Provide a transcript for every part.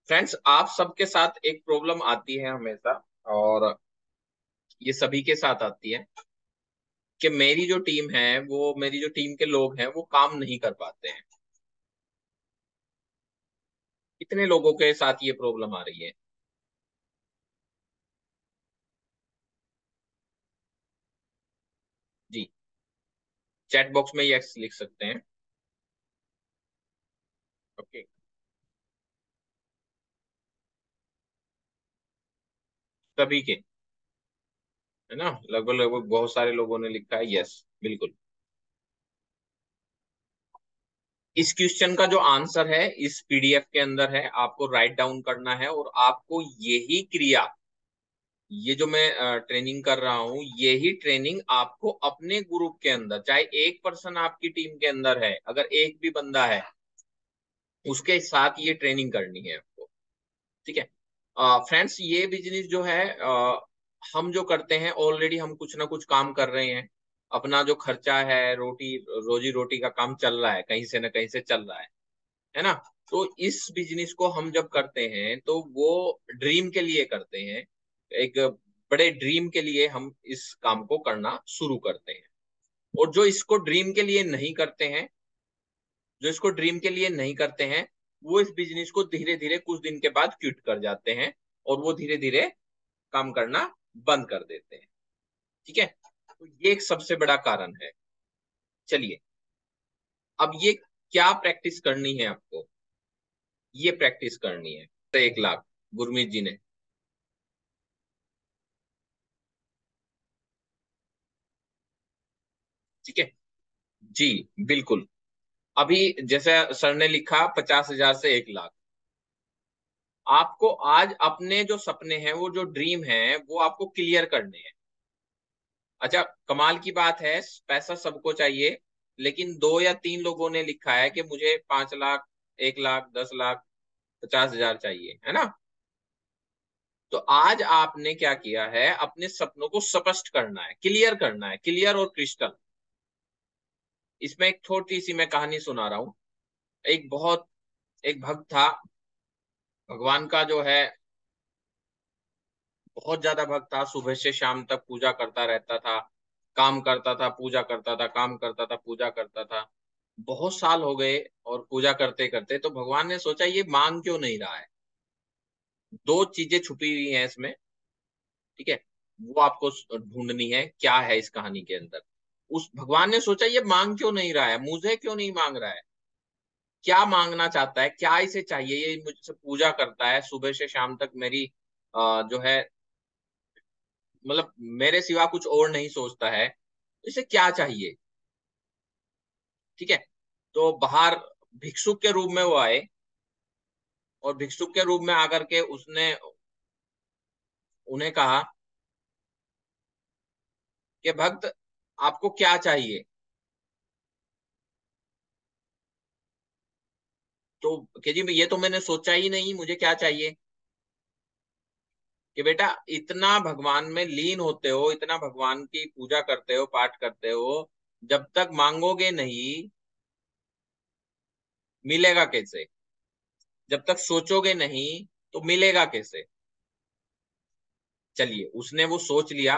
Friends, आप सबके साथ एक प्रॉब्लम आती है हमेशा। और ये सभी के साथ आती है कि मेरी जो टीम है, वो मेरी जो टीम के लोग हैं वो काम नहीं कर पाते हैं। कितने लोगों के साथ ये प्रॉब्लम आ रही है? जी, चैट बॉक्स में यस लिख सकते हैं। ओके। सभी के, है ना? लगभग लगभग बहुत सारे लोगों ने लिखा है यस, बिल्कुल। इस क्वेश्चन का जो आंसर है इस पीडीएफ के अंदर है, आपको राइट डाउन करना है और आपको यही क्रिया, ये जो मैं ट्रेनिंग कर रहा हूँ, यही ट्रेनिंग आपको अपने ग्रुप के अंदर, चाहे एक पर्सन आपकी टीम के अंदर है, अगर एक भी बंदा है, उसके साथ ये ट्रेनिंग करनी है आपको। ठीक है। फ्रेंड्स, ये बिजनेस जो है, हम जो करते हैं ऑलरेडी, हम कुछ ना कुछ काम कर रहे हैं। अपना जो खर्चा है, रोटी रोजी रोटी का काम चल रहा है, कहीं से ना कहीं से चल रहा है ना? तो इस बिजनेस को हम जब करते हैं तो वो ड्रीम के लिए करते हैं। एक बड़े ड्रीम के लिए हम इस काम को करना शुरू करते हैं। और जो इसको ड्रीम के लिए नहीं करते हैं, जो इसको ड्रीम के लिए नहीं करते हैं, वो इस बिजनेस को धीरे धीरे कुछ दिन के बाद क्विट कर जाते हैं और वो धीरे धीरे काम करना बंद कर देते हैं। ठीक है। तो ये एक सबसे बड़ा कारण है। चलिए, अब ये क्या प्रैक्टिस करनी है आपको? ये प्रैक्टिस करनी है 1 लाख, गुरमीत जी ने। ठीक है। जी, बिल्कुल। अभी जैसे सर ने लिखा 50,000 से 1 लाख, आपको आज अपने जो सपने हैं, वो जो ड्रीम है, वो आपको क्लियर करने हैं। अच्छा, कमाल की बात है, पैसा सबको चाहिए, लेकिन 2 या 3 लोगों ने लिखा है कि मुझे 5 लाख, 1 लाख, 10 लाख, 50,000 चाहिए, है ना? तो आज आपने क्या किया है, अपने सपनों को स्पष्ट करना है, क्लियर करना है, क्लियर और क्रिस्टल। इसमें एक छोटी सी मैं कहानी सुना रहा हूँ। एक भक्त था, भगवान का जो है बहुत ज्यादा भक्त था। सुबह से शाम तक पूजा करता रहता था, काम करता था, पूजा करता था, काम करता था, पूजा करता था। बहुत साल हो गए और पूजा करते करते तो भगवान ने सोचा ये मांग क्यों नहीं रहा है। दो चीजें छुपी हुई हैं इसमें। ठीक है। वो आपको ढूंढनी है, क्या है इस कहानी के अंदर। उस भगवान ने सोचा ये मांग क्यों नहीं रहा है, मुझे क्यों नहीं मांग रहा है, क्या मांगना चाहता है, क्या इसे चाहिए, ये मुझसे पूजा करता है सुबह से शाम तक, मेरी जो है, मतलब मेरे सिवा कुछ और नहीं सोचता है, इसे क्या चाहिए। ठीक है। तो बाहर भिक्षुक के रूप में वो आए, और भिक्षुक के रूप में आकर के उसने उन्हें कहा कि भक्त, आपको क्या चाहिए? तो कि जी ये तो मैंने सोचा ही नहीं, मुझे क्या चाहिए। कि बेटा, इतना भगवान में लीन होते हो, इतना भगवान की पूजा करते हो, पाठ करते हो, जब तक मांगोगे नहीं, मिलेगा कैसे? जब तक सोचोगे नहीं, तो मिलेगा कैसे? चलिए, उसने वो सोच लिया।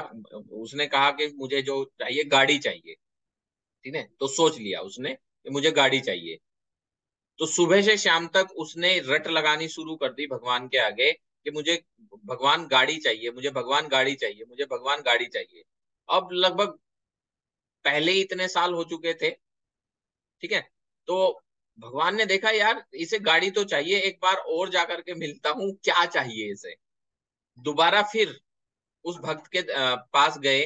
उसने कहा कि मुझे जो चाहिए, गाड़ी चाहिए। ठीक है, तो सोच लिया उसने कि मुझे गाड़ी चाहिए। तो सुबह से शाम तक उसने रट लगानी शुरू कर दी भगवान के आगे कि मुझे भगवान गाड़ी चाहिए, मुझे भगवान गाड़ी चाहिए, मुझे भगवान गाड़ी चाहिए। अब लगभग पहले ही इतने साल हो चुके थे। ठीक है। तो भगवान ने देखा, यार इसे गाड़ी तो चाहिए, एक बार और जाकर के मिलता हूँ, क्या चाहिए इसे। दोबारा फिर उस भक्त के पास गए,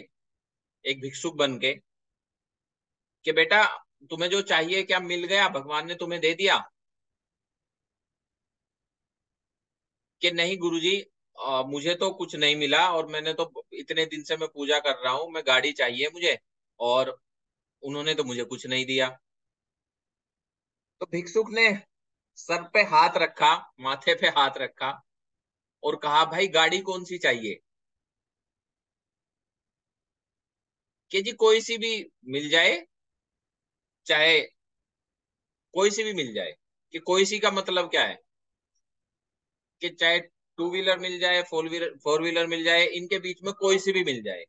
एक भिक्षुक बन के, कि बेटा, तुम्हें जो चाहिए क्या मिल गया, भगवान ने तुम्हें दे दिया? कि नहीं गुरुजी, मुझे तो कुछ नहीं मिला, और मैंने तो इतने दिन से मैं पूजा कर रहा हूँ, मैं गाड़ी चाहिए मुझे, और उन्होंने तो मुझे कुछ नहीं दिया। तो भिक्षुक ने सर पे हाथ रखा, माथे पे हाथ रखा, और कहा, भाई गाड़ी कौन सी चाहिए? कि जी कोई सी भी मिल जाए, चाहे कोई सी भी मिल जाए। कि कोई सी का मतलब क्या है? कि चाहे टू व्हीलर मिल जाए, फोर व्हीलर मिल जाए, इनके बीच में कोई सी भी मिल जाए।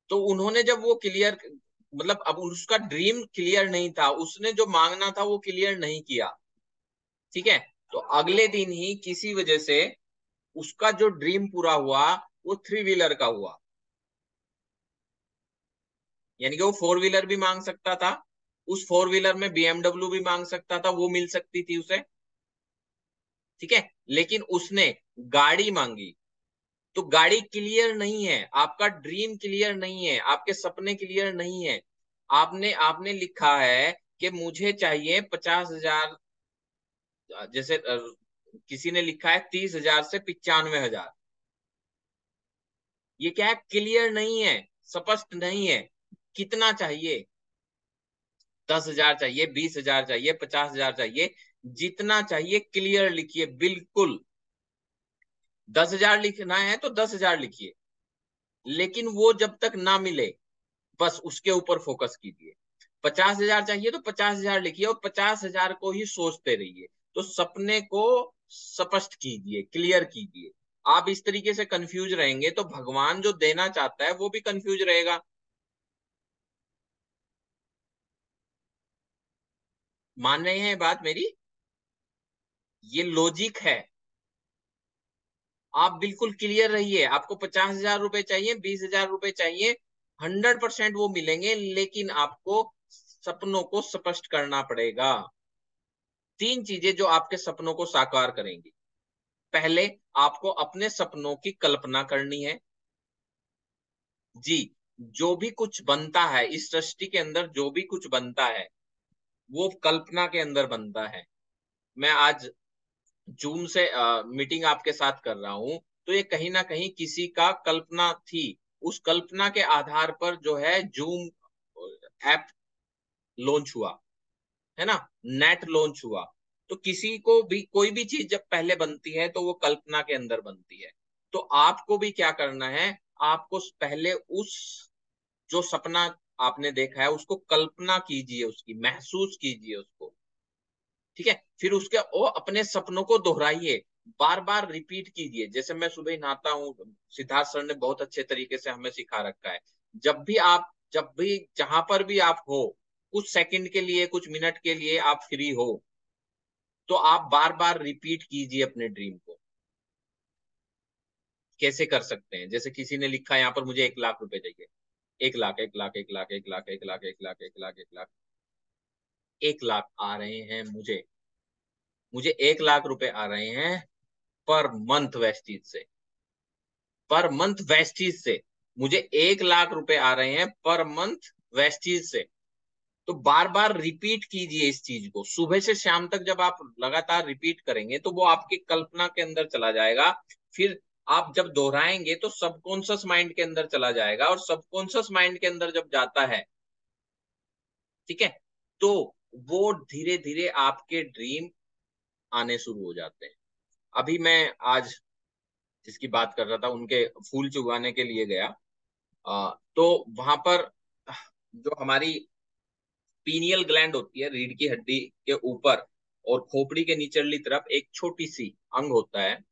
तो उन्होंने जब वो क्लियर, मतलब अब उसका ड्रीम क्लियर नहीं था, उसने जो मांगना था वो क्लियर नहीं किया, ठीक है। तो अगले दिन ही किसी वजह से उसका जो ड्रीम पूरा हुआ वो थ्री व्हीलर का हुआ। यानी कि वो फोर व्हीलर भी मांग सकता था, उस फोर व्हीलर में बीएमडब्ल्यू भी मांग सकता था, वो मिल सकती थी उसे, ठीक है। लेकिन उसने गाड़ी मांगी। तो गाड़ी क्लियर नहीं है, आपका ड्रीम क्लियर नहीं है, आपके सपने क्लियर नहीं है। आपने आपने लिखा है कि मुझे चाहिए 50,000, जैसे किसी ने लिखा है 30,000 से 95,000। ये क्या है, क्लियर नहीं है, स्पष्ट नहीं है। कितना चाहिए? 10,000 चाहिए, 20,000 चाहिए, 50,000 चाहिए, जितना चाहिए क्लियर लिखिए बिल्कुल। 10,000 लिखना है तो 10,000 लिखिए, लेकिन वो जब तक ना मिले बस उसके ऊपर फोकस कीजिए। 50,000 चाहिए तो 50,000 लिखिए और 50,000 को ही सोचते रहिए। तो सपने को स्पष्ट कीजिए, क्लियर कीजिए। आप इस तरीके से कंफ्यूज रहेंगे तो भगवान जो देना चाहता है वो भी कंफ्यूज रहेगा। मान रहे हैं बात मेरी? ये लॉजिक है। आप बिल्कुल क्लियर रहिए, आपको 50,000 रुपए चाहिए, 20,000 रुपए चाहिए, 100% वो मिलेंगे, लेकिन आपको सपनों को स्पष्ट करना पड़ेगा। तीन चीजें जो आपके सपनों को साकार करेंगी। पहले, आपको अपने सपनों की कल्पना करनी है। जी, जो भी कुछ बनता है इस सृष्टि के अंदर, जो भी कुछ बनता है वो कल्पना के अंदर बनता है। मैं आज जूम से मीटिंग आपके साथ कर रहा हूं, तो ये कहीं ना कहीं किसी का कल्पना थी। उस कल्पना के आधार पर जो है जूम ऐप लॉन्च हुआ, है ना, नेट लॉन्च हुआ। तो किसी को भी कोई भी चीज जब पहले बनती है तो वो कल्पना के अंदर बनती है। तो आपको भी क्या करना है, आपको पहले उस जो सपना आपने देखा है उसको कल्पना कीजिए, उसकी महसूस कीजिए उसको, ठीक है। फिर उसके ओ अपने सपनों को दोहराइए, बार बार रिपीट कीजिए। जैसे मैं सुबह नहाता हूँ, सिद्धार्थ सर ने बहुत अच्छे तरीके से हमें सिखा रखा है। जब भी जहां पर भी आप हो, कुछ सेकंड के लिए, कुछ मिनट के लिए आप फ्री हो, तो आप बार बार रिपीट कीजिए अपने ड्रीम को। कैसे कर सकते हैं? जैसे किसी ने लिखा है यहाँ पर मुझे 1,00,000 रुपए चाहिए। 1,00,000, 1,00,000, 1,00,000, 1,00,000, 1,00,000, 1,00,000, 1,00,000, 1,00,000, 1,00,000 आ रहे हैं मुझे। मुझे 1,00,000 रुपए आ रहे हैं पर मंथ वेस्टीज से। पर मंथ वेस्टीज से मुझे 1,00,000 रुपए आ रहे हैं पर मंथ वेस्टीज से। तो बार बार रिपीट कीजिए इस चीज को, सुबह से शाम तक जब आप लगातार रिपीट करेंगे तो वो आपकी कल्पना के अंदर चला जाएगा। फिर आप जब दोहराएंगे तो सबकॉन्शियस माइंड के अंदर चला जाएगा, और सबकॉन्शियस माइंड के अंदर जब जाता है, ठीक है, तो वो धीरे धीरे आपके ड्रीम आने शुरू हो जाते हैं। अभी मैं आज जिसकी बात कर रहा था उनके फूल चुगाने के लिए गया। तो वहां पर जो हमारी पीनियल ग्लैंड होती है, रीढ़ की हड्डी के ऊपर और खोपड़ी के निचली तरफ एक छोटी सी अंग होता है।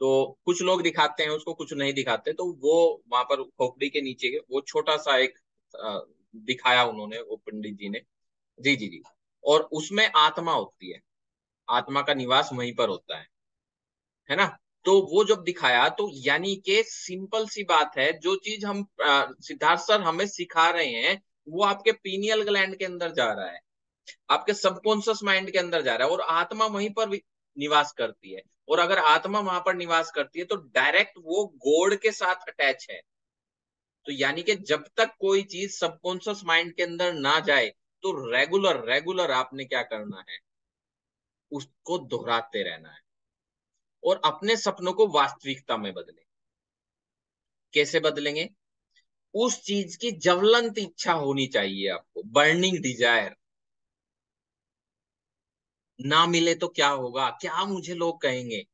तो कुछ लोग दिखाते हैं उसको, कुछ नहीं दिखाते। तो वो वहां पर खोपड़ी के नीचे के वो छोटा सा एक अ, दिखाया उन्होंने, वो पंडित जी ने। जी जी जी। और उसमें आत्मा होती है, आत्मा का निवास वहीं पर होता है ना। तो वो जब दिखाया तो यानी कि सिंपल सी बात है, जो चीज हम सिद्धार्थ सर हमें सिखा रहे हैं वो आपके पीनियल ग्लैंड के अंदर जा रहा है, आपके सबकॉन्शियस माइंड के अंदर जा रहा है, और आत्मा वहीं पर निवास करती है। और अगर आत्मा वहां पर निवास करती है तो डायरेक्ट वो गॉड के साथ अटैच है। तो यानी कि जब तक कोई चीज सबकॉन्शियस माइंड के अंदर ना जाए, तो रेगुलर रेगुलर आपने क्या करना है, उसको दोहराते रहना है और अपने सपनों को वास्तविकता में बदलें। कैसे बदलेंगे? उस चीज की ज्वलंत इच्छा होनी चाहिए आपको, बर्निंग डिजायर। ना मिले तो क्या होगा, क्या मुझे लोग कहेंगे,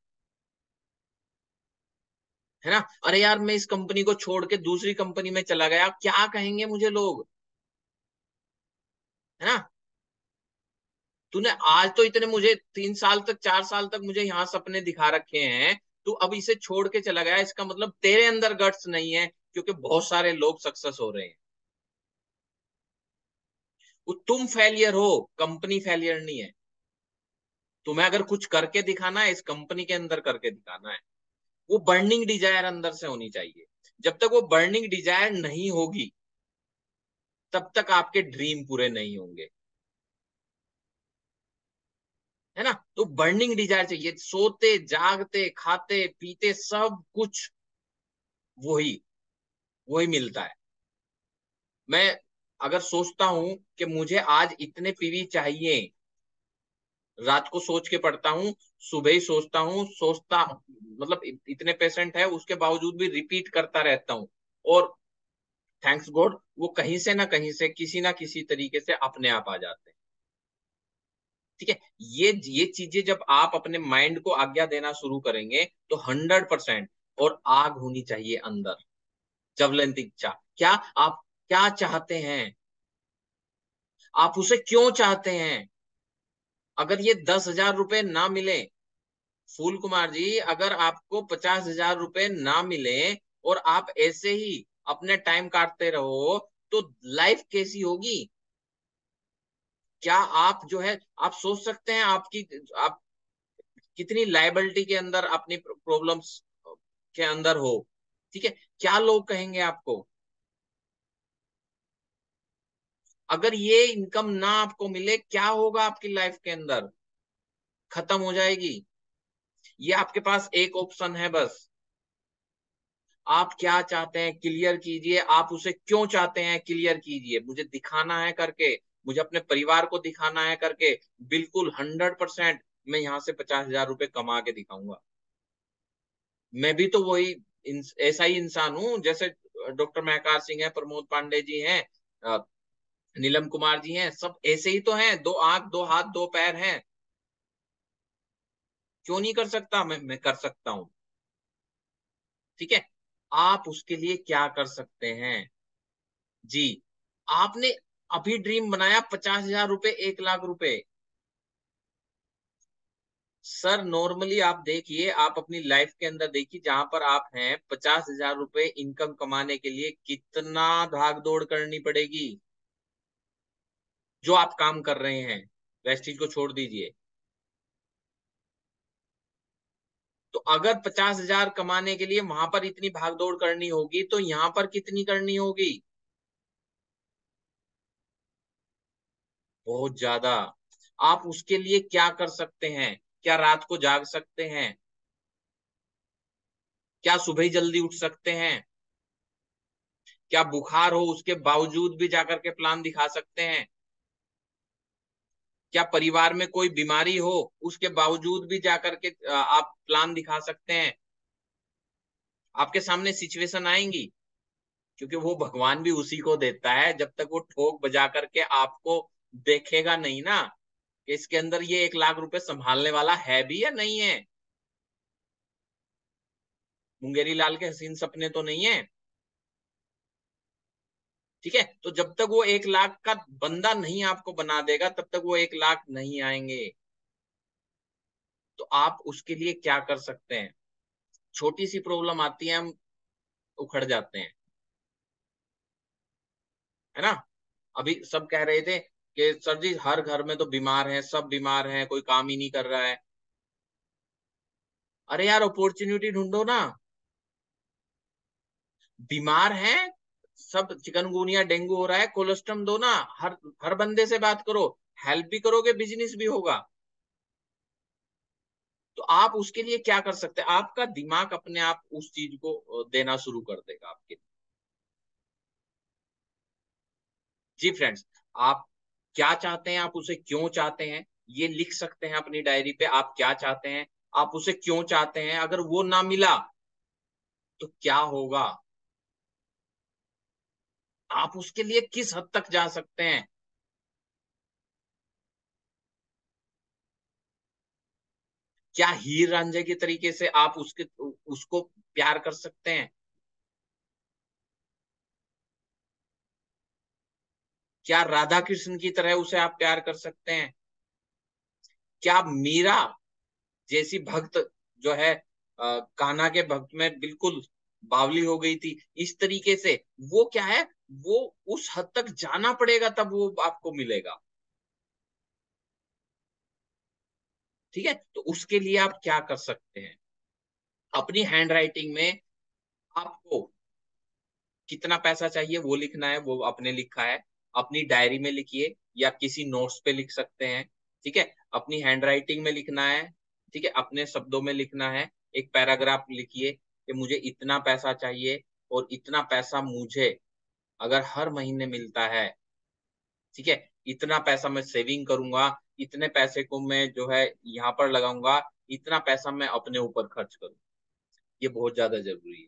है ना। अरे यार, मैं इस कंपनी को छोड़ के दूसरी कंपनी में चला गया, क्या कहेंगे मुझे लोग, है ना। तूने आज तो इतने मुझे 3 साल तक 4 साल तक मुझे यहाँ सपने दिखा रखे हैं, तू अब इसे छोड़ के चला गया, इसका मतलब तेरे अंदर गट्स नहीं है, क्योंकि बहुत सारे लोग सक्सेस हो रहे हैं। वो तुम फेलियर हो, कंपनी फेलियर नहीं है। तुम्हें अगर कुछ करके दिखाना है, इस कंपनी के अंदर करके दिखाना है। वो बर्निंग डिजायर अंदर से होनी चाहिए। जब तक वो बर्निंग डिजायर नहीं होगी, तब तक आपके ड्रीम पूरे नहीं होंगे, है ना। तो बर्निंग डिजायर चाहिए, सोते जागते खाते पीते सब कुछ वही वही मिलता है। मैं अगर सोचता हूं कि मुझे आज इतने पीवी चाहिए, रात को सोच के पढ़ता हूँ, सुबह ही सोचता हूँ, सोचता मतलब इतने पेशेंट है उसके बावजूद भी रिपीट करता रहता हूँ। और थैंक्स गॉड वो कहीं से ना कहीं से किसी ना किसी तरीके से अपने आप आ जाते हैं। ठीक है। ये चीजें जब आप अपने माइंड को आज्ञा देना शुरू करेंगे, तो 100%। और आग होनी चाहिए अंदर, ज्वलंत इच्छा। क्या आप क्या चाहते हैं, आप उसे क्यों चाहते हैं। अगर ये 10,000 रुपए ना मिले, फूल कुमार जी, अगर आपको 50,000 रुपए ना मिले और आप ऐसे ही अपने टाइम काटते रहो, तो लाइफ कैसी होगी। क्या आप जो है, आप सोच सकते हैं आपकी, आप कितनी लाइबिलिटी के अंदर अपनी प्रॉब्लम्स के अंदर हो। ठीक है। क्या लोग कहेंगे आपको। अगर ये इनकम ना आपको मिले, क्या होगा आपकी लाइफ के अंदर, खत्म हो जाएगी। ये आपके पास एक ऑप्शन है बस। आप क्या चाहते हैं क्लियर कीजिए, आप उसे क्यों चाहते हैं क्लियर कीजिए। मुझे दिखाना है करके, मुझे अपने परिवार को दिखाना है करके, बिल्कुल 100% मैं यहाँ से 50,000 रुपए कमा के दिखाऊंगा। मैं भी तो वही ऐसा ही इंसान हूँ, जैसे डॉक्टर महकार सिंह है, प्रमोद पांडे जी हैं, अ, नीलम कुमार जी हैं, सब ऐसे ही तो हैं। दो आंख, दो हाथ, दो पैर हैं। क्यों नहीं कर सकता, मैं कर सकता हूँ। ठीक है। आप उसके लिए क्या कर सकते हैं। जी। आपने अभी ड्रीम बनाया 50,000 रुपए, 1 लाख रुपए। सर नॉर्मली आप देखिए, आप अपनी लाइफ के अंदर देखिए, जहां पर आप हैं, 50,000 रुपए इनकम कमाने के लिए कितना भाग दौड़ करनी पड़ेगी। जो आप काम कर रहे हैं, वेस्टीज को छोड़ दीजिए। तो अगर 50,000 कमाने के लिए वहां पर इतनी भाग दौड़ करनी होगी, तो यहाँ पर कितनी करनी होगी। बहुत ज्यादा। आप उसके लिए क्या कर सकते हैं। क्या रात को जाग सकते हैं। क्या सुबह जल्दी उठ सकते हैं। क्या बुखार हो उसके बावजूद भी जाकर के प्लान दिखा सकते हैं। क्या परिवार में कोई बीमारी हो, उसके बावजूद भी जाकर के आप प्लान दिखा सकते हैं। आपके सामने सिचुएशन आएंगी, क्योंकि वो भगवान भी उसी को देता है, जब तक वो ठोक बजा करके आपको देखेगा नहीं ना, कि इसके अंदर ये 1 लाख रुपए संभालने वाला है भी या नहीं है। मुंगेरी लाल के हसीन सपने तो नहीं है। ठीक है। तो जब तक वो 1 लाख का बंदा नहीं आपको बना देगा, तब तक वो 1 लाख नहीं आएंगे। तो आप उसके लिए क्या कर सकते हैं। छोटी सी प्रॉब्लम आती है, हम उखड़ जाते हैं, है ना। अभी सब कह रहे थे कि सर जी हर घर में तो बीमार है, सब बीमार हैं, कोई काम ही नहीं कर रहा है। अरे यार अपॉर्चुनिटी ढूंढो ना। बीमार हैं सब, चिकनगुनिया डेंगू हो रहा है, कोलेस्ट्रम दो ना। हर हर बंदे से बात करो, हेल्प भी करोगे, बिजनेस भी होगा। तो आप उसके लिए क्या कर सकते हैं। आपका दिमाग अपने आप उस चीज को देना शुरू कर देगा आपके। जी फ्रेंड्स, आप क्या चाहते हैं, आप उसे क्यों चाहते हैं, ये लिख सकते हैं अपनी डायरी पे। आप क्या चाहते हैं, आप उसे क्यों चाहते हैं, अगर वो ना मिला तो क्या होगा। आप उसके लिए किस हद तक जा सकते हैं। क्या हीर रांझे के तरीके से आप उसको प्यार कर सकते हैं। क्या राधा कृष्ण की तरह उसे आप प्यार कर सकते हैं। क्या मीरा जैसी भक्त जो है कान्हा के भक्त में बिल्कुल बावली हो गई थी, इस तरीके से वो क्या है, वो उस हद तक जाना पड़ेगा तब वो आपको मिलेगा। ठीक है, तो उसके लिए आप क्या कर सकते हैं, अपनी हैंड राइटिंग में आपको कितना पैसा चाहिए वो लिखना है, वो आपने लिखा है, अपनी डायरी में लिखिए या किसी नोट्स पे लिख सकते हैं। ठीक है, अपनी हैंड राइटिंग में लिखना है, ठीक है, अपने शब्दों में लिखना है। एक पैराग्राफ लिखिए कि मुझे इतना पैसा चाहिए और इतना पैसा मुझे अगर हर महीने मिलता है, ठीक है, इतना पैसा मैं सेविंग करूंगा, इतने पैसे को मैं जो है यहाँ पर लगाऊंगा, इतना पैसा मैं अपने ऊपर खर्च करूँ। ये बहुत ज्यादा जरूरी है,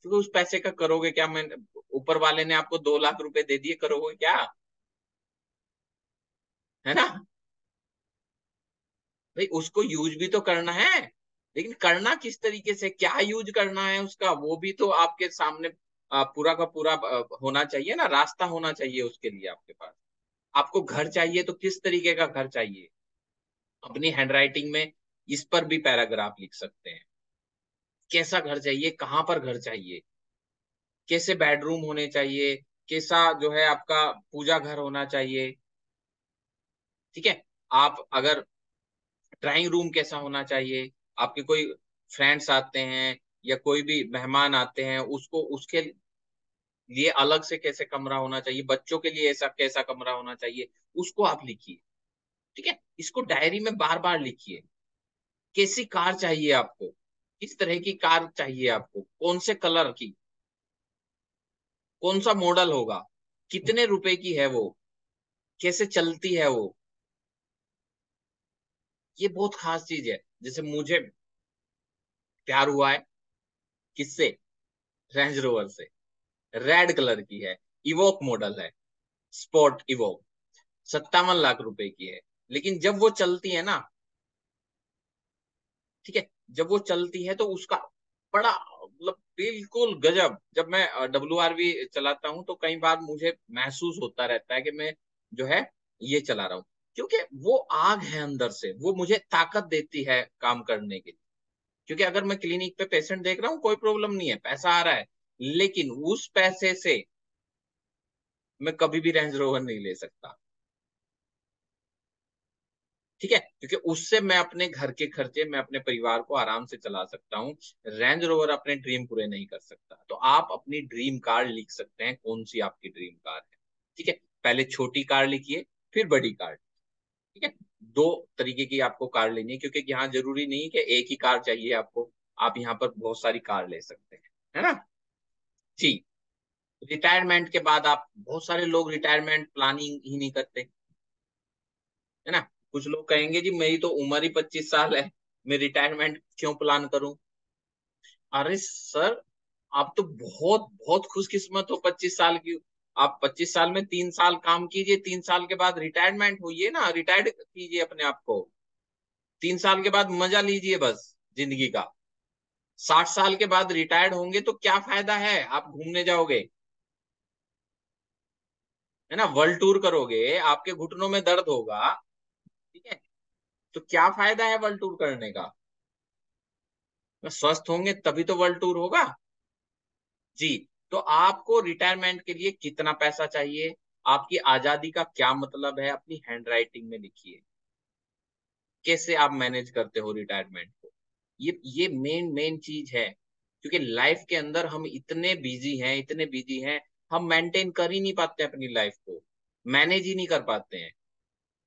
क्योंकि उस पैसे का करोगे क्या, मैं ऊपर वाले ने आपको 2 लाख रुपए दे दिए, करोगे क्या, है ना। भाई उसको यूज भी तो करना है, लेकिन करना किस तरीके से, क्या यूज करना है उसका, वो भी तो आपके सामने पूरा का पूरा होना चाहिए ना, रास्ता होना चाहिए उसके लिए आपके पास। आपको घर चाहिए तो किस तरीके का घर चाहिए, अपनी हैंडराइटिंग में इस पर भी पैराग्राफ लिख सकते हैं। कैसा घर चाहिए, कहाँ पर घर चाहिए, कैसे बेडरूम होने चाहिए, कैसा जो है आपका पूजा घर होना चाहिए। ठीक है, आप अगर ड्राइंग रूम कैसा होना चाहिए, आपके कोई फ्रेंड्स आते हैं या कोई भी मेहमान आते हैं, उसको उसके लिए अलग से कैसे कमरा होना चाहिए, बच्चों के लिए ऐसा कैसा कमरा होना चाहिए, उसको आप लिखिए। ठीक है, इसको डायरी में बार बार लिखिए। कैसी कार चाहिए आपको, किस तरह की कार चाहिए आपको, कौन से कलर की, कौन सा मॉडल होगा, कितने रुपए की है वो, कैसे चलती है वो। ये बहुत खास चीज है। जैसे मुझे प्यार हुआ है, किससे, रेंज रोवर से, रेड कलर की है, इवोक मॉडल है, स्पोर्ट इवोक, 57 लाख रुपए की है। लेकिन जब वो चलती है ना, ठीक है, जब वो चलती है तो उसका बड़ा मतलब बिल्कुल गजब, जब मैं WRV चलाता हूँ तो कई बार मुझे महसूस होता रहता है कि मैं जो है ये चला रहा हूँ, क्योंकि वो आग है अंदर से, वो मुझे ताकत देती है काम करने के लिए। क्योंकि अगर मैं क्लिनिक पे पेशेंट देख रहा हूँ कोई प्रॉब्लम नहीं है, पैसा आ रहा है, लेकिन उस पैसे से मैं कभी भी रेंज रोवर नहीं ले सकता। ठीक है, क्योंकि उससे मैं अपने घर के खर्चे, मैं अपने परिवार को आराम से चला सकता हूँ। रेंज रोवर अपने ड्रीम पूरे नहीं कर सकता। तो आप अपनी ड्रीम कार लिख सकते हैं, कौन सी आपकी ड्रीम कार है। ठीक है, पहले छोटी कार लिखिए, फिर बड़ी कार। ठीक है, दो तरीके की आपको कार लेनी है, क्योंकि यहाँ जरूरी नहीं कि एक ही कार चाहिए आपको, आप यहाँ पर बहुत सारी कार ले सकते हैं, है ना। जी, रिटायरमेंट के बाद आप, बहुत सारे लोग रिटायरमेंट प्लानिंग ही नहीं करते, है ना। कुछ लोग कहेंगे जी मेरी तो उम्र ही 25 साल है, मैं रिटायरमेंट क्यों प्लान करूं। अरे सर, आप तो बहुत बहुत खुशकिस्मत हो 25 साल की। आप 25 साल में 3 साल काम कीजिए, 3 साल के बाद रिटायरमेंट होइए ना, रिटायर्ड कीजिए अपने आप को। 3 साल के बाद मजा लीजिए बस जिंदगी का। 60 साल के बाद रिटायर्ड होंगे तो क्या फायदा है, आप घूमने जाओगे, है ना, वर्ल्ड टूर करोगे, आपके घुटनों में दर्द होगा। ठीक है, तो क्या फायदा है वर्ल्ड टूर करने का। स्वस्थ होंगे तभी तो वर्ल्ड टूर होगा। जी, तो आपको रिटायरमेंट के लिए कितना पैसा चाहिए, आपकी आजादी का क्या मतलब है, अपनी हैंडराइटिंग में लिखिए। कैसे आप मैनेज करते हो रिटायरमेंट को, ये मेन मेन चीज है। क्योंकि लाइफ के अंदर हम इतने बिजी हैं, इतने बिजी हैं, हम मेंटेन कर ही नहीं पाते अपनी लाइफ को, मैनेज ही नहीं कर पाते हैं।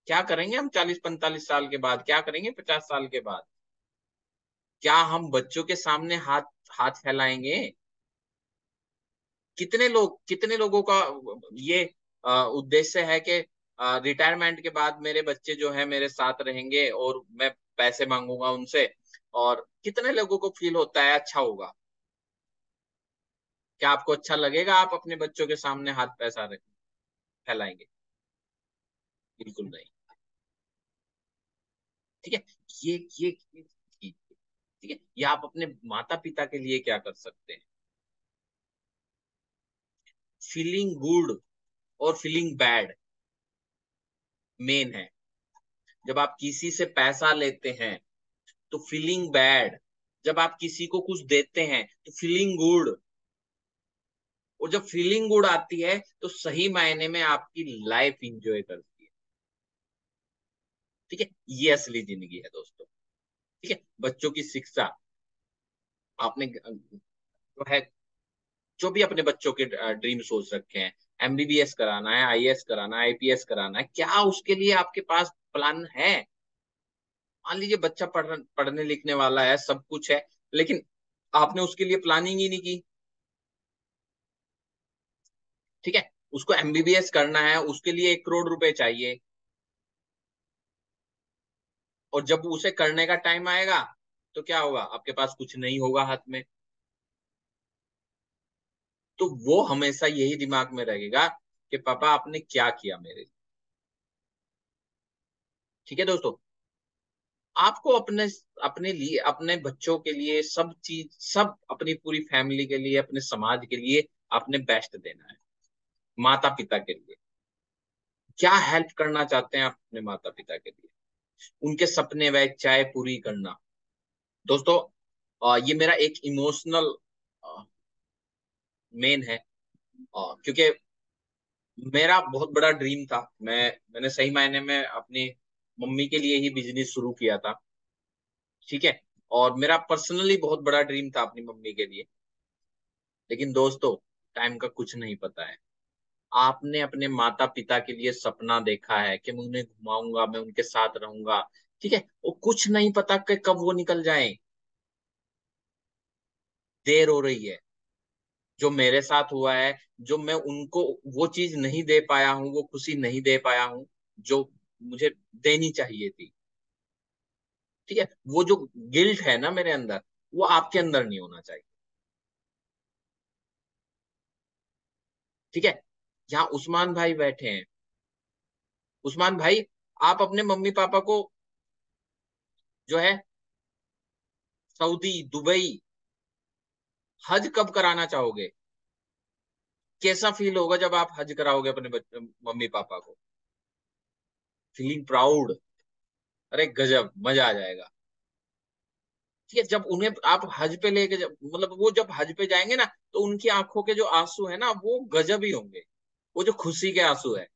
क्या करेंगे हम 40-45 साल के बाद, क्या करेंगे 50 साल के बाद, क्या हम बच्चों के सामने हाथ हाथ फैलाएंगे। कितने लोगों का ये उद्देश्य है कि रिटायरमेंट के बाद मेरे बच्चे जो है मेरे साथ रहेंगे और मैं पैसे मांगूंगा उनसे। और कितने लोगों को फील होता है अच्छा होगा, क्या आपको अच्छा लगेगा आप अपने बच्चों के सामने हाथ पैसा फैलाएंगे। बिल्कुल नहीं। ठीक है, ये ठीक है, ये आप अपने माता पिता के लिए क्या कर सकते हैं। फीलिंग गुड और फीलिंग बैड मेन है। जब आप किसी से पैसा लेते हैं तो फीलिंग बैड, जब आप किसी को कुछ देते हैं तो फीलिंग गुड, और जब फीलिंग गुड आती है तो सही मायने में आपकी लाइफ इंजॉय करती है। ठीक है, ये असली जिंदगी है दोस्तों। ठीक है, बच्चों की शिक्षा, आपने जो है, जो भी अपने बच्चों के ड्रीम सोच रखे हैं, एमबीबीएस कराना है, आईएएस कराना है, आईपीएस कराना है, क्या उसके लिए आपके पास प्लान है? मान लीजिए बच्चा पढ़ने लिखने वाला है, सब कुछ है, लेकिन आपने उसके लिए प्लानिंग ही नहीं की। ठीक है, उसको एमबीबीएस करना है, उसके लिए 1 करोड़ रुपए चाहिए, और जब उसे करने का टाइम आएगा तो क्या होगा? आपके पास कुछ नहीं होगा हाथ में। तो वो हमेशा यही दिमाग में रहेगा कि पापा आपने क्या किया मेरे लिए। ठीक है दोस्तों, आपको अपने अपने लिए, अपने बच्चों के लिए, सब चीज, सब अपनी पूरी फैमिली के लिए, अपने समाज के लिए आपने बेस्ट देना है। माता पिता के लिए क्या हेल्प करना चाहते हैं आप अपने माता पिता के लिए? उनके सपने व इच्छाएं पूरी करना। दोस्तों, ये मेरा एक इमोशनल मेन है, क्योंकि मेरा बहुत बड़ा ड्रीम था। मैंने सही मायने में अपनी मम्मी के लिए ही बिजनेस शुरू किया था। ठीक है, और मेरा पर्सनली बहुत बड़ा ड्रीम था अपनी मम्मी के लिए। लेकिन दोस्तों, टाइम का कुछ नहीं पता है। आपने अपने माता पिता के लिए सपना देखा है कि मैं उन्हें घुमाऊंगा, मैं उनके साथ रहूंगा। ठीक है, वो कुछ नहीं पता कि कब वो निकल जाए। देर हो रही है। जो मेरे साथ हुआ है, जो मैं उनको वो चीज नहीं दे पाया हूँ, वो खुशी नहीं दे पाया हूँ जो मुझे देनी चाहिए थी। ठीक है, वो जो गिल्ट है ना मेरे अंदर, वो आपके अंदर नहीं होना चाहिए। ठीक है, यहाँ उस्मान भाई बैठे हैं। उस्मान भाई, आप अपने मम्मी पापा को जो है सऊदी, दुबई, हज कब कराना चाहोगे? कैसा फील होगा जब आप हज कराओगे अपने मम्मी पापा को? फीलिंग प्राउड, अरे गजब, मजा आ जाएगा। ठीक है, जब उन्हें आप हज पे लेके, जब मतलब वो जब हज पे जाएंगे ना, तो उनकी आंखों के जो आंसू है ना, वो गजब ही होंगे। वो जो खुशी के आंसू है,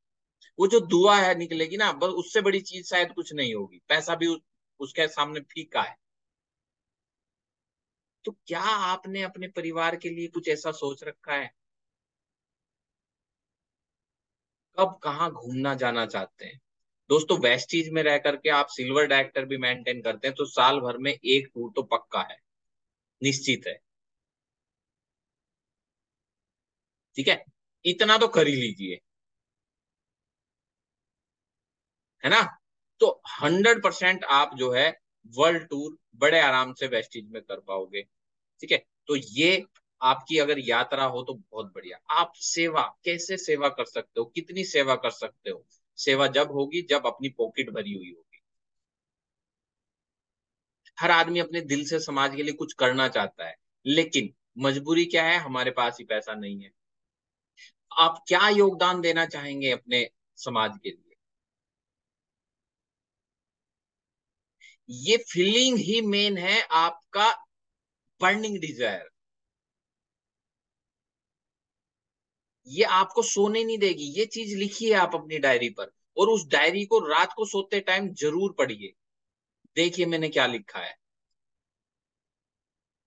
वो जो दुआ है निकलेगी ना, बस उससे बड़ी चीज शायद कुछ नहीं होगी। पैसा भी उसके सामने फीका है। तो क्या आपने अपने परिवार के लिए कुछ ऐसा सोच रखा है? कब कहाँ घूमना जाना चाहते हैं? दोस्तों, वेस्टीज में रह करके आप सिल्वर डायरेक्टर भी मेंटेन करते हैं तो साल भर में एक टूर तो पक्का है, निश्चित है। ठीक है, इतना तो कर ही लीजिए, है ना? तो 100% आप जो है वर्ल्ड टूर बड़े आराम से वेस्टीज में कर पाओगे। ठीक है, तो ये आपकी अगर यात्रा हो तो बहुत बढ़िया। आप सेवा कैसे सेवा कर सकते हो, कितनी सेवा कर सकते हो? सेवा जब होगी जब अपनी पॉकेट भरी हुई होगी। हर आदमी अपने दिल से समाज के लिए कुछ करना चाहता है, लेकिन मजबूरी क्या है, हमारे पास ही पैसा नहीं है। आप क्या योगदान देना चाहेंगे अपने समाज के लिए? ये फीलिंग ही मेन है आपका, बर्निंग डिजायर। ये आपको सोने नहीं देगी। ये चीज लिखिए आप अपनी डायरी पर, और उस डायरी को रात को सोते टाइम जरूर पढ़िए। देखिए मैंने क्या लिखा है।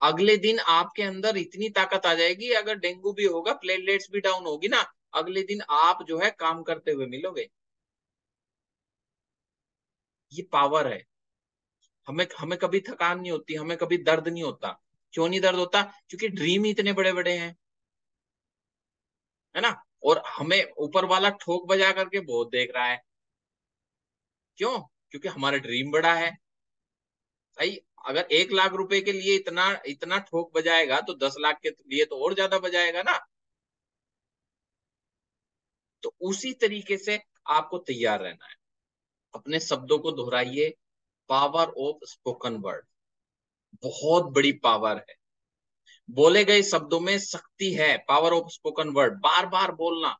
अगले दिन आपके अंदर इतनी ताकत आ जाएगी, अगर डेंगू भी होगा, प्लेटलेट्स भी डाउन होगी ना, अगले दिन आप जो है काम करते हुए मिलोगे। ये पावर है। हमें हमें कभी थकान नहीं होती, हमें कभी दर्द नहीं होता। क्यों नहीं दर्द होता? क्योंकि ड्रीम ही इतने बड़े बड़े हैं, है ना? और हमें ऊपर वाला ठोक बजा करके बहुत देख रहा है। क्यों? क्योंकि हमारा ड्रीम बड़ा है। भाई, अगर 1 लाख रुपए के लिए इतना इतना ठोक बजाएगा, तो 10 लाख के लिए तो और ज्यादा बजाएगा ना। तो उसी तरीके से आपको तैयार रहना है। अपने शब्दों को दोहराइए। पावर ऑफ स्पोकन वर्ड बहुत बड़ी पावर है। बोले गए शब्दों में शक्ति है। पावर ऑफ स्पोकन वर्ड, बार बार बोलना।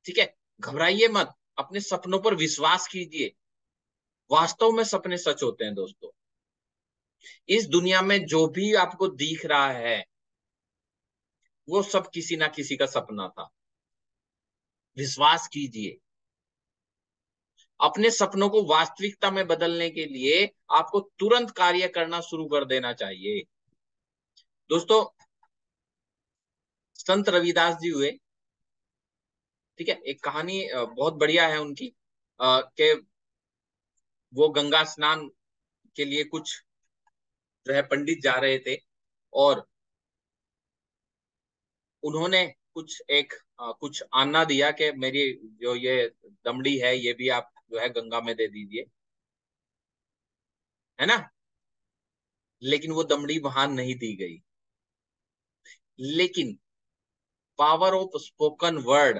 ठीक है, घबराइए मत, अपने सपनों पर विश्वास कीजिए। वास्तव में सपने सच होते हैं दोस्तों। इस दुनिया में जो भी आपको दिख रहा है वो सब किसी ना किसी का सपना था। विश्वास कीजिए। अपने सपनों को वास्तविकता में बदलने के लिए आपको तुरंत कार्य करना शुरू कर देना चाहिए। दोस्तों, संत रविदास जी हुए, ठीक है, एक कहानी बहुत बढ़िया है उनकी, कि वो गंगा स्नान के लिए कुछ जो है पंडित जा रहे थे, और उन्होंने कुछ कुछ आना दिया कि मेरी जो ये दमड़ी है ये भी आप जो है गंगा में दे दीजिए, है ना। लेकिन वो दमड़ी वहां नहीं दी गई। लेकिन पावर ऑफ स्पोकन वर्ड,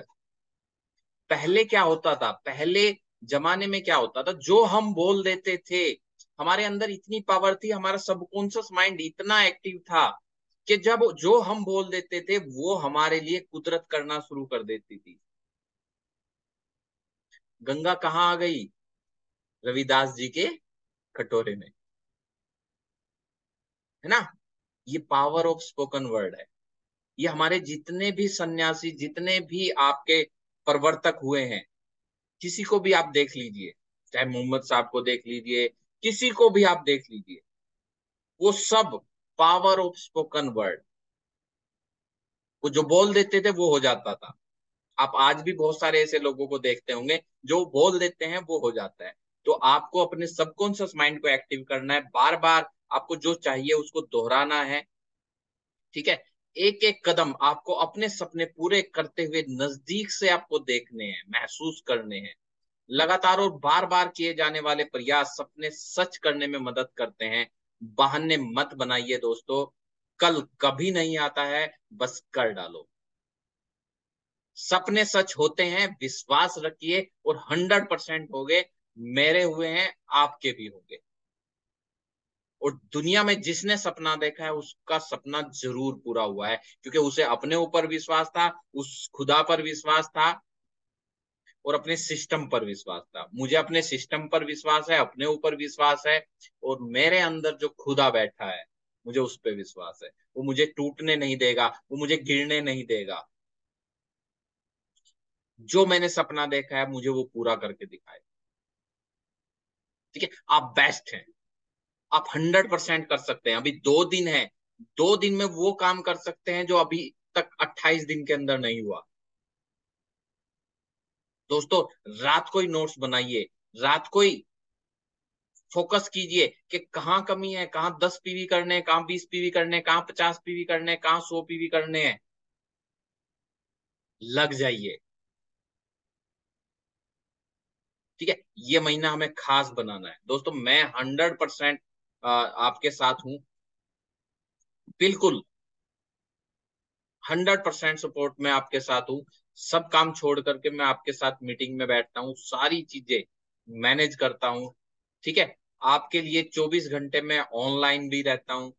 पहले क्या होता था, पहले जमाने में क्या होता था, जो हम बोल देते थे, हमारे अंदर इतनी पावर थी, हमारा सबकॉन्शियस माइंड इतना एक्टिव था कि जब जो हम बोल देते थे वो हमारे लिए कुदरत करना शुरू कर देती थी। गंगा कहाँ आ गई? रविदास जी के कटोरे में, है ना। ये पावर ऑफ स्पोकन वर्ड है। ये हमारे जितने भी सन्यासी, जितने भी आपके प्रवर्तक हुए हैं, किसी को भी आप देख लीजिए, चाहे मोहम्मद साहब को देख लीजिए, किसी को भी आप देख लीजिए, वो सब पावर ऑफ स्पोकन वर्ड। वो जो बोल देते थे वो हो जाता था। आप आज भी बहुत सारे ऐसे लोगों को देखते होंगे, जो बोल देते हैं वो हो जाता है। तो आपको अपने सबकॉन्शियस माइंड को एक्टिव करना है, बार बार आपको जो चाहिए उसको दोहराना है, ठीक है। एक एक कदम आपको अपने सपने पूरे करते हुए नजदीक से आपको देखने हैं, महसूस करने हैं। लगातार और बार बार किए जाने वाले प्रयास सपने सच करने में मदद करते हैं। बहाने मत बनाइए दोस्तों, कल कभी नहीं आता है, बस कर डालो। सपने सच होते हैं, विश्वास रखिए, और 100% होंगे। मेरे हुए हैं, आपके भी होंगे। और दुनिया में जिसने सपना देखा है उसका सपना जरूर पूरा हुआ है, क्योंकि उसे अपने ऊपर विश्वास था, उस खुदा पर विश्वास था, और अपने सिस्टम पर विश्वास था। मुझे अपने सिस्टम पर विश्वास है, अपने ऊपर विश्वास है, और मेरे अंदर जो खुदा बैठा है मुझे उस पर विश्वास है। वो मुझे टूटने नहीं देगा, वो मुझे गिरने नहीं देगा। जो मैंने सपना देखा है मुझे वो पूरा करके दिखाए, ठीक है। आप बेस्ट हैं, आप 100% कर सकते हैं। अभी 2 दिन है, 2 दिन में वो काम कर सकते हैं जो अभी तक 28 दिन के अंदर नहीं हुआ। दोस्तों, रात को ही नोट्स बनाइए, रात को ही फोकस कीजिए कि कहाँ कमी है, कहाँ 10 पीवी करने हैं, कहाँ 20 पीवी करने हैं, कहाँ 50 पीवी करने हैं, कहाँ 100 पीवी करने हैं। लग जाइए, ठीक है। ये महीना हमें खास बनाना है दोस्तों। मैं 100% आपके साथ हूँ, बिल्कुल 100% सपोर्ट में आपके साथ हूँ। सब काम छोड़ करके मैं आपके साथ मीटिंग में बैठता हूँ, सारी चीजें मैनेज करता हूँ, ठीक है। आपके लिए 24 घंटे में ऑनलाइन भी रहता हूँ।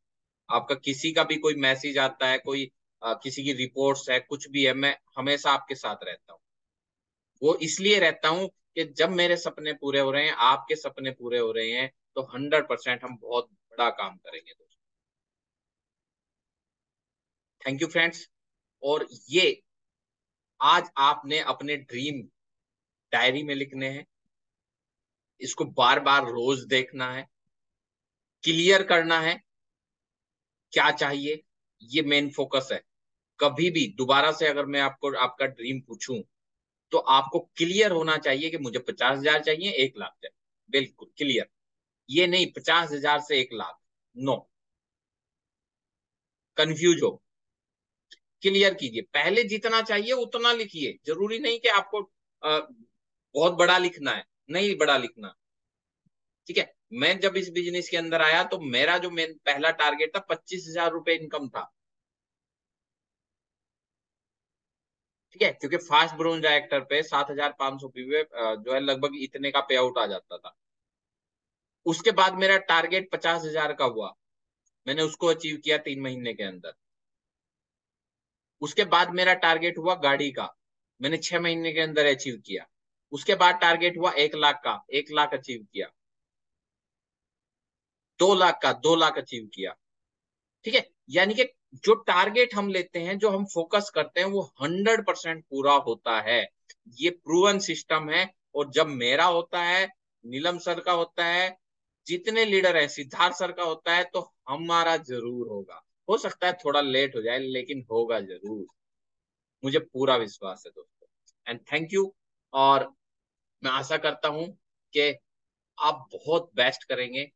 आपका किसी का भी कोई मैसेज आता है, कोई किसी की रिपोर्ट्स है, कुछ भी है, मैं हमेशा आपके साथ रहता हूँ। वो इसलिए रहता हूँ कि जब मेरे सपने पूरे हो रहे हैं, आपके सपने पूरे हो रहे हैं, तो 100% हम बहुत बड़ा काम करेंगे दोस्तों। Thank you friends. और ये आज आपने अपने ड्रीम डायरी में लिखने हैं, इसको बार बार रोज देखना है, क्लियर करना है क्या चाहिए, ये मेन फोकस है। कभी भी दोबारा से अगर मैं आपको आपका ड्रीम पूछूं तो आपको क्लियर होना चाहिए कि मुझे 50,000 चाहिए, 1 लाख चाहिए, बिल्कुल क्लियर। ये नहीं 50,000 से 1 लाख, नो, कंफ्यूज हो। क्लियर कीजिए, पहले जितना चाहिए उतना लिखिए। जरूरी नहीं कि आपको बहुत बड़ा लिखना है, नहीं बड़ा लिखना, ठीक है। मैं जब इस बिजनेस के अंदर आया तो मेरा जो मेन पहला टारगेट था, 25,000 रुपए इनकम था, ठीक है। क्योंकि फास्ट ब्रोन रिएक्टर पे 7,500 पीवे जो है लगभग इतने का पे आउट आ जाता था। उसके बाद मेरा टारगेट 50,000 का हुआ, मैंने उसको अचीव किया 3 महीने के अंदर। उसके बाद मेरा टारगेट हुआ गाड़ी का, मैंने 6 महीने के अंदर अचीव किया। उसके बाद टारगेट हुआ 1 लाख का, 1 लाख अचीव किया। 2 लाख का, 2 लाख अचीव किया। ठीक है, यानी कि जो टारगेट हम लेते हैं, जो हम फोकस करते हैं, वो 100% पूरा होता है। ये प्रूवन सिस्टम है। और जब मेरा होता है, नीलम सर का होता है, जितने लीडर है, सिद्धार्थ सर का होता है, तो हमारा जरूर होगा। हो सकता है थोड़ा लेट हो जाए, लेकिन होगा जरूर। मुझे पूरा विश्वास है दोस्तों। And thank you. और मैं आशा करता हूं कि आप बहुत बेस्ट करेंगे,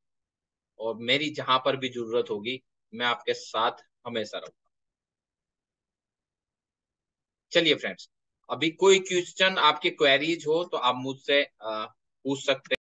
और मेरी जहां पर भी जरूरत होगी, मैं आपके साथ हमेशा रहूंगा। चलिए फ्रेंड्स, अभी कोई क्वेश्चन, आपके क्वेरीज हो तो आप मुझसे पूछ सकते हैं।